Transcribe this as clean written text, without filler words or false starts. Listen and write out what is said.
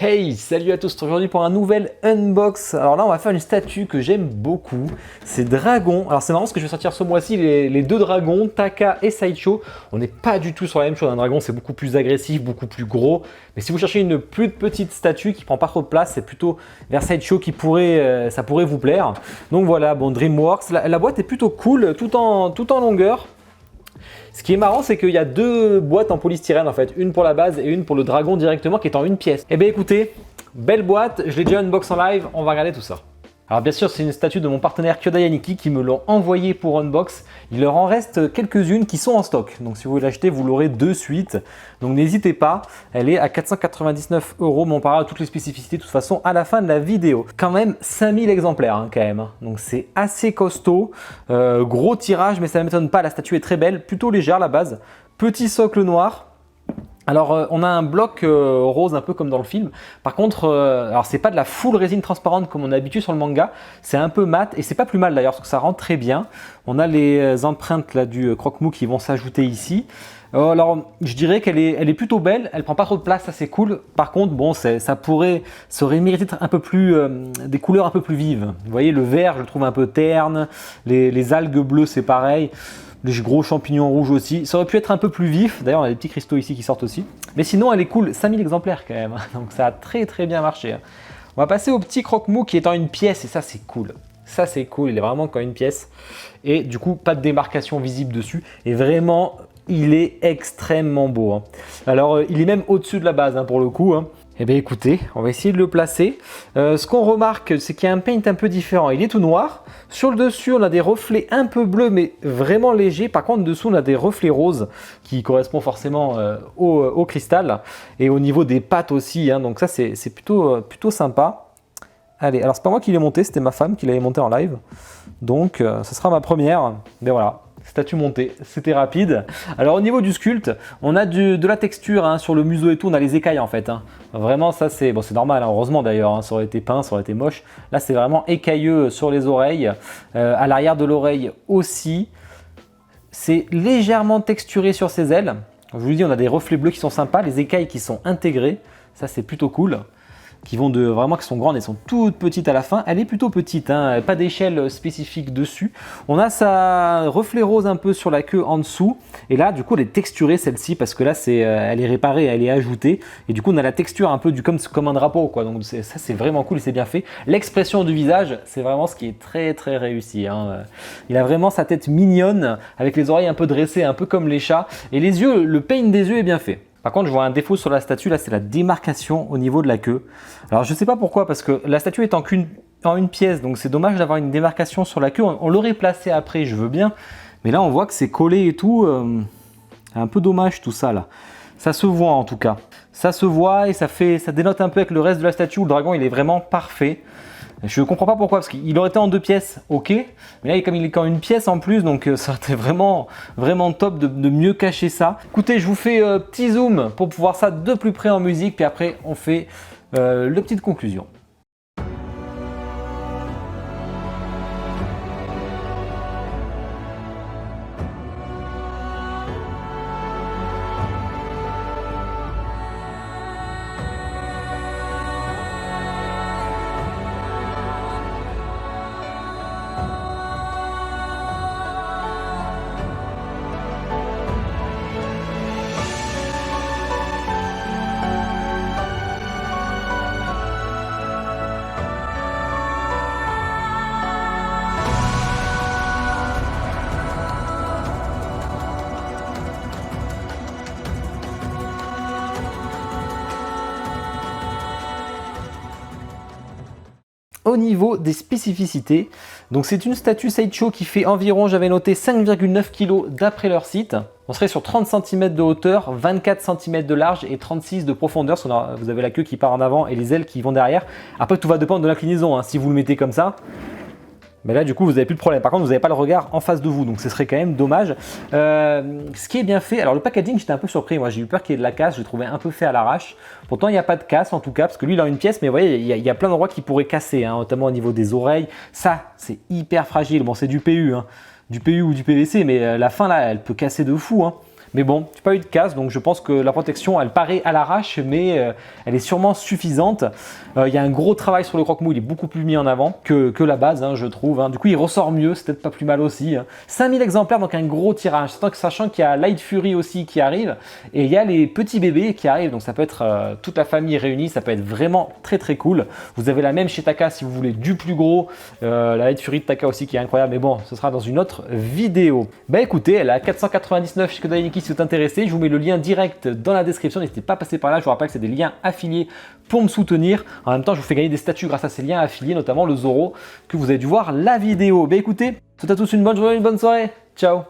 Hey, salut à tous, aujourd'hui pour un nouvel unbox. Alors là on va faire une statue que j'aime beaucoup, c'est Dragon. Alors c'est marrant parce que je vais sortir ce mois-ci les deux dragons, Taka et Sideshow. On n'est pas du tout sur la même chose, un dragon c'est beaucoup plus agressif, beaucoup plus gros. Mais si vous cherchez une plus petite statue qui prend pas trop de place, c'est plutôt vers Sideshow qui ça pourrait vous plaire. Donc voilà, bon DreamWorks, la boîte est plutôt cool, tout en longueur. Ce qui est marrant, c'est qu'il y a deux boîtes en polystyrène en fait, une pour la base et une pour le dragon directement qui est en une pièce. Et bien écoutez, belle boîte, je l'ai déjà unbox en live, on va regarder tout ça. Alors bien sûr, c'est une statue de mon partenaire Kyoda Yaniki qui me l'ont envoyé pour unbox. Il leur en reste quelques-unes qui sont en stock. Donc si vous voulez l'acheter, vous l'aurez de suite. Donc n'hésitez pas, elle est à 499 €, mais on parlera de toutes les spécificités de toute façon à la fin de la vidéo. Quand même 5000 exemplaires quand même. Donc c'est assez costaud. Gros tirage, mais ça ne m'étonne pas, la statue est très belle, plutôt légère la base. Petit socle noir. Alors on a un bloc rose un peu comme dans le film. Par contre, alors c'est pas de la full résine transparente comme on est habitué sur le manga, c'est un peu mat et c'est pas plus mal d'ailleurs parce que ça rentre très bien. On a les empreintes là du croque-mou qui vont s'ajouter ici. Alors je dirais qu'elle est plutôt belle, elle prend pas trop de place, ça c'est cool. Par contre bon, ça aurait mérité un peu plus des couleurs un peu plus vives. Vous voyez le vert je le trouve un peu terne, les algues bleues c'est pareil. Les gros champignons rouges aussi. Ça aurait pu être un peu plus vif. D'ailleurs, on a des petits cristaux ici qui sortent aussi. Mais sinon, elle est cool. 5000 exemplaires quand même. Donc ça a très bien marché. On va passer au petit croque-mou qui est en une pièce. Et ça, c'est cool. Ça, c'est cool. Il est vraiment qu'en une pièce. Et du coup, pas de démarcation visible dessus. Et vraiment, il est extrêmement beau. Alors, il est même au-dessus de la base pour le coup. Eh bien écoutez, on va essayer de le placer. Ce qu'on remarque, c'est qu'il y a un paint un peu différent. Il est tout noir. Sur le dessus, on a des reflets un peu bleus, mais vraiment légers. Par contre, dessous, on a des reflets roses qui correspondent forcément au cristal. Et au niveau des pattes aussi. Donc ça, c'est plutôt sympa. Allez, alors c'est pas moi qui l'ai monté, c'était ma femme qui l'avait monté en live. Donc, ce sera ma première. Mais voilà. Statue montée, c'était rapide. Alors au niveau du sculpte, on a de la texture sur le museau et tout, on a les écailles en fait. Vraiment ça c'est normal, heureusement d'ailleurs, ça aurait été peint, ça aurait été moche. Là c'est vraiment écailleux sur les oreilles, à l'arrière de l'oreille aussi. C'est légèrement texturé sur ses ailes. Je vous dis, on a des reflets bleus qui sont sympas, les écailles qui sont intégrées, ça c'est plutôt cool. Qui sont grandes et sont toutes petites à la fin. Elle est plutôt petite, pas d'échelle spécifique dessus. On a sa reflet rose un peu sur la queue en dessous. Et là, du coup, elle est texturée celle-ci parce que là, elle est réparée, elle est ajoutée. Et du coup, on a la texture un peu comme un drapeau, quoi. Donc ça, c'est vraiment cool et c'est bien fait. L'expression du visage, c'est vraiment ce qui est très réussi. Il a vraiment sa tête mignonne avec les oreilles un peu dressées, un peu comme les chats. Et les yeux, le paint des yeux est bien fait. Par contre, je vois un défaut sur la statue, là, c'est la démarcation au niveau de la queue. Alors, je ne sais pas pourquoi, parce que la statue est en une pièce, donc c'est dommage d'avoir une démarcation sur la queue. On l'aurait placée après, je veux bien, mais là, on voit que c'est collé et tout. Un peu dommage tout ça, là. Ça se voit en tout cas. Ça se voit et ça dénote un peu avec le reste de la statue où le dragon, il est vraiment parfait. Je ne comprends pas pourquoi, parce qu'il aurait été en deux pièces, ok, mais là comme il est qu'en une pièce en plus, donc ça aurait été vraiment top de mieux cacher ça. Écoutez, je vous fais petit zoom pour pouvoir ça de plus près en musique, puis après on fait la petite conclusion. Au niveau des spécificités, donc c'est une statue Sideshow qui fait environ, j'avais noté 5,9 kg d'après leur site. On serait sur 30 cm de hauteur, 24 cm de large et 36 de profondeur. Vous avez la queue qui part en avant et les ailes qui vont derrière. Après, tout va dépendre de l'inclinaison. Si vous le mettez comme ça, mais là, du coup, vous n'avez plus de problème. Par contre, vous n'avez pas le regard en face de vous, donc ce serait quand même dommage. Ce qui est bien fait, alors le packaging, j'étais un peu surpris. Moi, j'ai eu peur qu'il y ait de la casse. Je l'ai trouvé un peu fait à l'arrache. Pourtant, il n'y a pas de casse en tout cas, parce que lui, il a une pièce, mais vous voyez, il y a plein d'endroits qui pourraient casser, notamment au niveau des oreilles. Ça, c'est hyper fragile. Bon, c'est du PU, du PU ou du PVC, mais la fin là, elle peut casser de fou. Mais bon, j'ai pas eu de casse, donc je pense que la protection, elle paraît à l'arrache, mais elle est sûrement suffisante. Il y a un gros travail sur le croque-mou, il est beaucoup plus mis en avant que la base, hein, je trouve. Hein. Du coup, il ressort mieux, c'est peut-être pas plus mal aussi. Hein. 5000 exemplaires, donc un gros tirage. Sachant qu'il y a Light Fury aussi qui arrive, et il y a les petits bébés qui arrivent, donc ça peut être toute la famille réunie, ça peut être vraiment très très cool. Vous avez la même chez Taka si vous voulez du plus gros, la Light Fury de Taka aussi qui est incroyable, mais bon, ce sera dans une autre vidéo. Bah écoutez, elle est à 499 chez Kodai Nikki si vous êtes intéressé, je vous mets le lien direct dans la description, n'hésitez pas à passer par là, je vous rappelle que c'est des liens affiliés pour me soutenir. En même temps, je vous fais gagner des statuts grâce à ces liens affiliés, notamment le Zoro que vous avez dû voir la vidéo. Bah écoutez, je vous souhaite à tous une bonne journée, une bonne soirée, ciao.